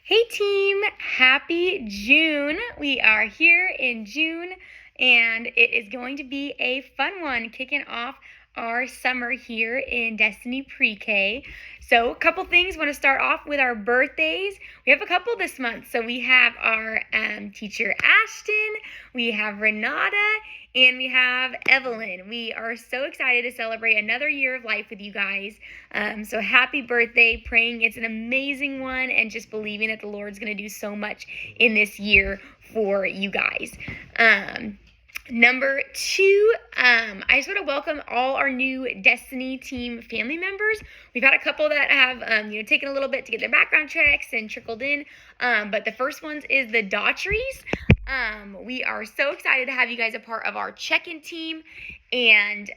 Hey team, happy June. We are here in June and it is going to be a fun one kicking off our summer here in Destiny Pre-K. So a couple things, want to start off with our birthdays. We have a couple this month. So we have our teacher Ashton, we have Renata, and we have Evelyn. We are so excited to celebrate another year of life with you guys. So happy birthday, praying it's an amazing one and just believing that the Lord's going to do so much in this year for you guys. Number two, I just want to welcome all our new Destiny team family members. We've had a couple that have, taken a little bit to get their background checks and trickled in. But the first ones is the Daughtries. We are so excited to have you guys a part of our check-in team, and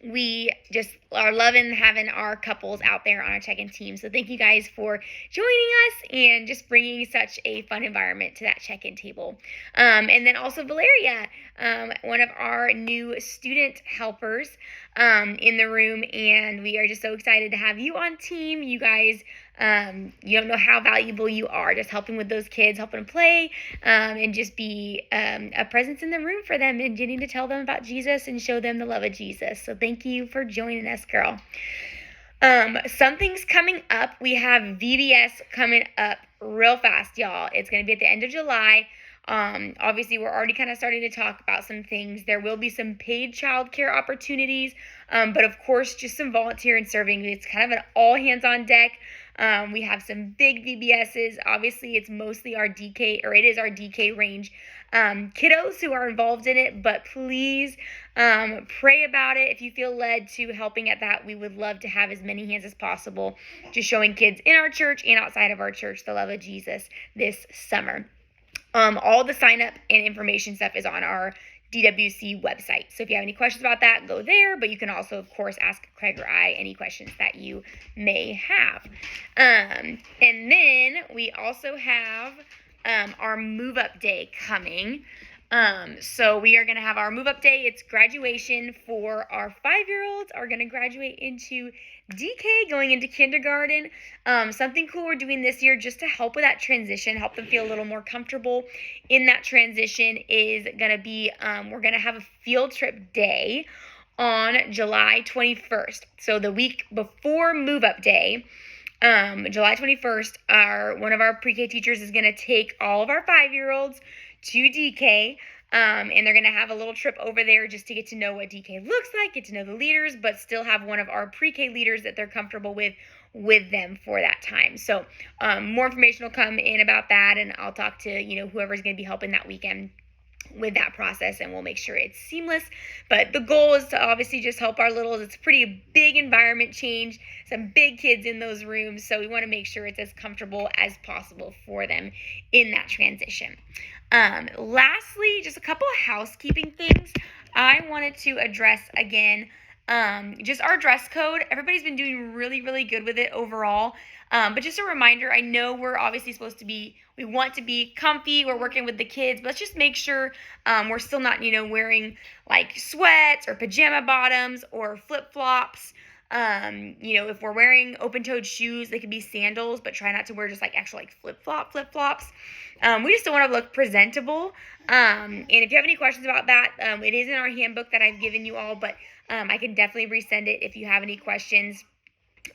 we just are loving having our couples out there on our check-in team. So thank you guys for joining us and just bringing such a fun environment to that check-in table. And then also Valeria, one of our new student helpers in the room, and we are just so excited to have you on team. You guys, you don't know how valuable you are, just helping with those kids, helping them play, and just be a presence in the room for them and getting to tell them about Jesus and show them the love of Jesus. So thank you for joining us, girl. Something's coming up. We have VBS coming up real fast, y'all. It's going to be at the end of July. Obviously, we're already kind of starting to talk about some things. There will be some paid childcare opportunities, but of course, just some volunteer and serving. It's kind of an all hands on deck. We have some big VBSs. Obviously, it's mostly our DK, or it is our DK range kiddos who are involved in it, but please pray about it. If you feel led to helping at that, we would love to have as many hands as possible, just showing kids in our church and outside of our church the love of Jesus this summer. All the sign up and information stuff is on our DWC website. So if you have any questions about that, go there, but you can also, of course, ask Craig or I any questions that you may have. And then we also have our move up day coming. So we are going to have our move up day. It's graduation for our 5-year-olds are going to graduate into DK, going into kindergarten. Something cool we're doing this year just to help with that transition, help them feel a little more comfortable in that transition is going to be, we're going to have a field trip day on July 21st. So the week before move up day, July 21st, one of our pre-K teachers is going to take all of our 5-year-olds to DK, and they're going to have a little trip over there just to get to know what DK looks like, get to know the leaders, but still have one of our pre-K leaders that they're comfortable with them for that time. So more information will come in about that, and I'll talk to whoever's going to be helping that weekend with that process, and we'll make sure it's seamless. But the goal is to obviously just help our littles. It's a pretty big environment change, some big kids in those rooms, so we want to make sure it's as comfortable as possible for them in that transition. Lastly, just a couple of housekeeping things I wanted to address again. Just our dress code. Everybody's been doing really, really good with it overall. But just a reminder, I know we're obviously we want to be comfy. We're working with the kids, but let's just make sure we're still not, wearing like sweats or pajama bottoms or flip-flops. If we're wearing open-toed shoes, they could be sandals, but try not to wear just like actual like flip-flops. We just don't want to look presentable. And if you have any questions about that, it is in our handbook that I've given you all, but I can definitely resend it if you have any questions.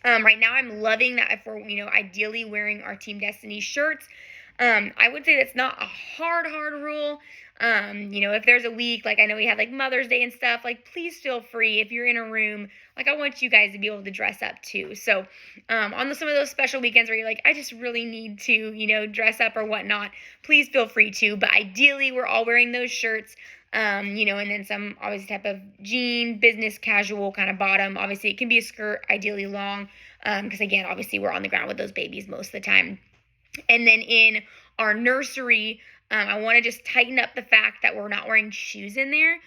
Right now I'm loving that if we're, ideally wearing our Team Destiny shirts. I would say that's not a hard rule. If there's a week, like I know we had like Mother's Day and stuff, like please feel free if you're in a room, like I want you guys to be able to dress up too. So, on some of those special weekends where you're like, I just really need to, dress up or whatnot, please feel free to, but ideally we're all wearing those shirts. And then some obviously type of jean, business casual kind of bottom. Obviously it can be a skirt, ideally long, because again, obviously we're on the ground with those babies most of the time. And then in our nursery, I want to just tighten up the fact that we're not wearing shoes in there.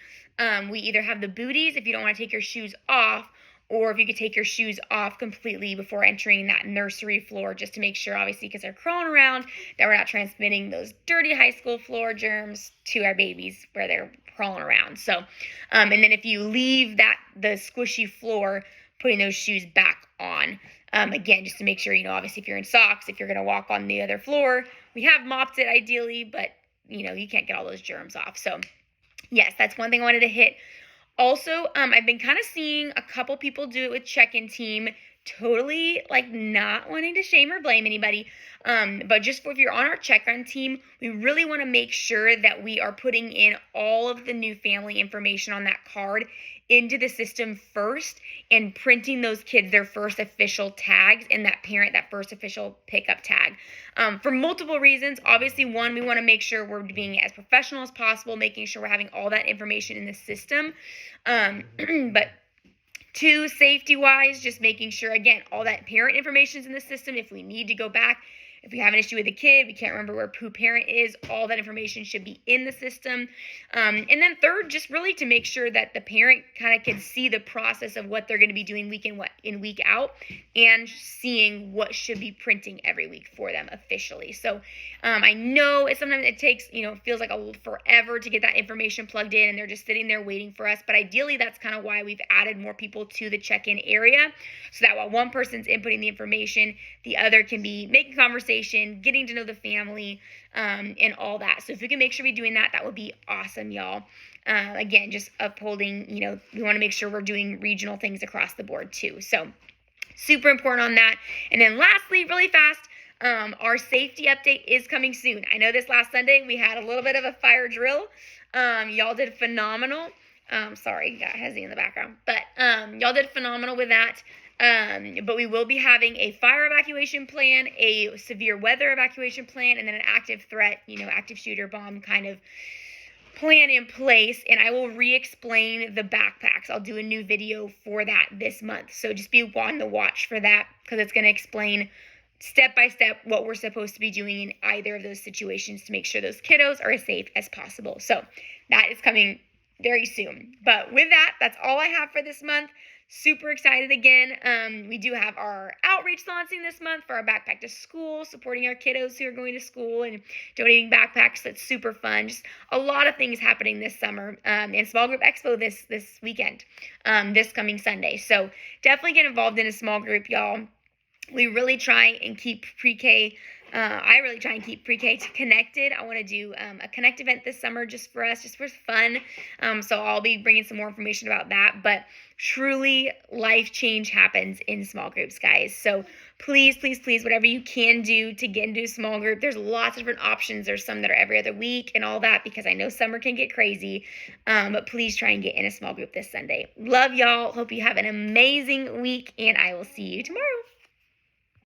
We either have the booties if you don't want to take your shoes off, or if you could take your shoes off completely before entering that nursery floor, just to make sure, obviously, because they're crawling around, that we're not transmitting those dirty high school floor germs to our babies where they're crawling around. So, and then if you leave the squishy floor, putting those shoes back on. Again, just to make sure, obviously if you're in socks, if you're going to walk on the other floor, we have mopped it ideally, but you can't get all those germs off. So yes, that's one thing I wanted to hit. Also, I've been kind of seeing a couple people do it with check-in team, totally like not wanting to shame or blame anybody. But just if you're on our check-in team, we really want to make sure that we are putting in all of the new family information on that card into the system first and printing those kids their first official tags and that parent that first official pickup tag. For multiple reasons. Obviously, one, we want to make sure we're being as professional as possible, making sure we're having all that information in the system. But two, safety-wise, just making sure, again, all that parent information is in the system. If we need to go back, if we have an issue with a kid, we can't remember who parent is, all that information should be in the system. And then third, just really to make sure that the parent kind of can see the process of what they're going to be doing week in, week out, and seeing what should be printing every week for them officially. So I know sometimes it takes, feels like forever to get that information plugged in, and they're just sitting there waiting for us. But ideally, that's kind of why we've added more people to the check-in area, so that while one person's inputting the information, the other can be making conversation, getting to know the family, and all that. So if we can make sure we're doing that, that would be awesome, y'all. Again, just upholding, we want to make sure we're doing regional things across the board too. So super important on that. And then lastly, really fast, our safety update is coming soon. I know this last Sunday we had a little bit of a fire drill. Y'all did phenomenal. Sorry, got Hezzy in the background. But y'all did phenomenal with that. But we will be having a fire evacuation plan, a severe weather evacuation plan, and then an active threat, active shooter bomb kind of plan in place. And I will re-explain the backpacks. I'll do a new video for that this month. So just be on the watch for that, because it's going to explain step by step what we're supposed to be doing in either of those situations to make sure those kiddos are as safe as possible. So that is coming very soon. But with that, that's all I have for this month. Super excited again. We do have our outreach launching this month for our backpack to school, supporting our kiddos who are going to school and donating backpacks. That's super fun. Just a lot of things happening this summer. And Small Group Expo this weekend, this coming Sunday. So definitely get involved in a small group, y'all. We really try and keep pre-K. I really try and keep pre-K connected. I want to do a Connect event this summer just for us, just for fun. So I'll be bringing some more information about that. But truly, life change happens in small groups, guys. So please, please, please, whatever you can do to get into a small group. There's lots of different options. There's some that are every other week and all that, because I know summer can get crazy. But please try and get in a small group this Sunday. Love y'all. Hope you have an amazing week, and I will see you tomorrow.